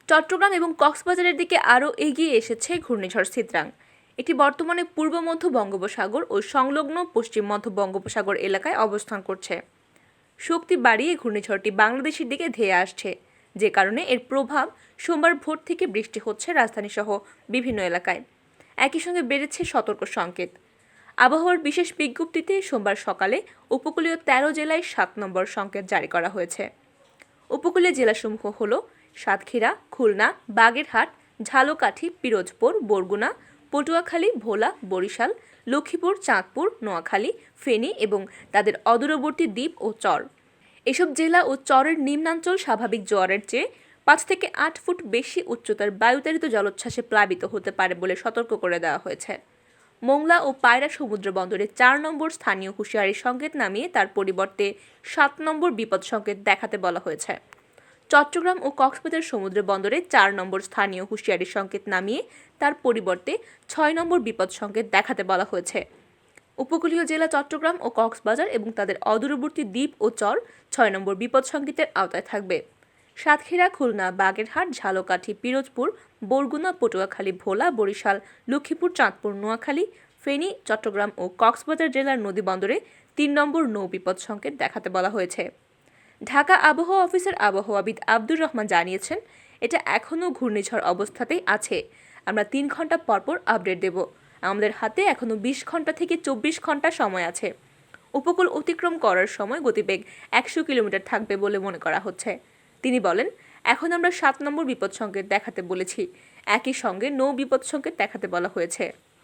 চট্টগ্রাম এবং কক্সবাজারের দিকে আরও এগিয়ে এসেছে ঘূর্ণিঝড় সিত্রাং। এটি বর্তমানে পূর্ব মধ্য বঙ্গোপসাগর ও সংলগ্ন পশ্চিম মধ্য বঙ্গোপসাগর এলাকায় অবস্থান করছে। শক্তি বাড়িয়ে ঘূর্ণিঝড়টি বাংলাদেশের দিকে ধেয়ে আসছে, যে কারণে এর প্রভাব সোমবার ভোর থেকে বৃষ্টি হচ্ছে রাজধানীসহ বিভিন্ন এলাকায়। একই সঙ্গে বেড়েছে সতর্ক সংকেত। আবহাওয়ার বিশেষ বিজ্ঞপ্তিতে সোমবার সকালে উপকূলীয় ১৩ জেলায় ৭ নম্বর সংকেত জারি করা হয়েছে। উপকূলীয় জেলাসমূহ হল সাতক্ষীরা, খুলনা, বাগেরহাট, ঝালকাঠি, পিরোজপুর, বরগুনা, পটুয়াখালী, ভোলা, বরিশাল, লক্ষ্মীপুর, চাঁদপুর, নোয়াখালী, ফেনী এবং তাদের অদূরবর্তী দ্বীপ ও চর। এসব জেলা ও চরের নিম্নাঞ্চল স্বাভাবিক জোয়ারের চেয়ে ৫ থেকে ৮ ফুট বেশি উচ্চতার বায়ুতাড়িত জলোচ্ছ্বাসে প্লাবিত হতে পারে বলে সতর্ক করে দেওয়া হয়েছে। মোংলা ও পায়রা সমুদ্র বন্দরে ৪ নম্বর স্থানীয় হুঁশিয়ারি সংকেত নামিয়ে তার পরিবর্তে ৭ নম্বর বিপদ সংকেত দেখাতে বলা হয়েছে। চট্টগ্রাম ও কক্সবাজার সমুদ্র বন্দরে ৪ নম্বর স্থানীয় হুঁশিয়ারি সংকেত নামিয়ে তার পরিবর্তে ৬ নম্বর বিপদ সংকেত দেখাতে বলা হয়েছে। উপকূলীয় জেলা চট্টগ্রাম ও কক্সবাজার এবং তাদের অদূরবর্তী দ্বীপ ও চর ৬ নম্বর বিপদ সংকেতের আওতায় থাকবে। সাতক্ষীরা, খুলনা, বাগেরহাট, ঝালকাঠি, পিরোজপুর, বরগুনা, পটুয়াখালী, ভোলা, বরিশাল, লক্ষ্মীপুর, চাঁদপুর, নোয়াখালী, ফেনী, চট্টগ্রাম ও কক্সবাজার জেলার নদীবন্দরে ৩ নম্বর নৌ বিপদ সংকেত দেখাতে বলা হয়েছে। ঢাকা আবহাওয়া অফিসের আবহাওয়াবিদ আব্দুর রহমান জানিয়েছেন, এটা এখনও ঘূর্ণিঝড় অবস্থাতেই আছে। আমরা ৩ ঘন্টা পরপর আপডেট দেব। আমাদের হাতে এখনও ২০ ঘন্টা থেকে ২৪ ঘন্টা সময় আছে। উপকূল অতিক্রম করার সময় গতিবেগ ১০০ কিলোমিটার থাকবে বলে মনে করা হচ্ছে। তিনি বলেন, এখন আমরা ৭ নম্বর বিপদ সংকেত দেখাতে বলেছি। একই সঙ্গে নৌ বিপদ সংকেত দেখাতে বলা হয়েছে।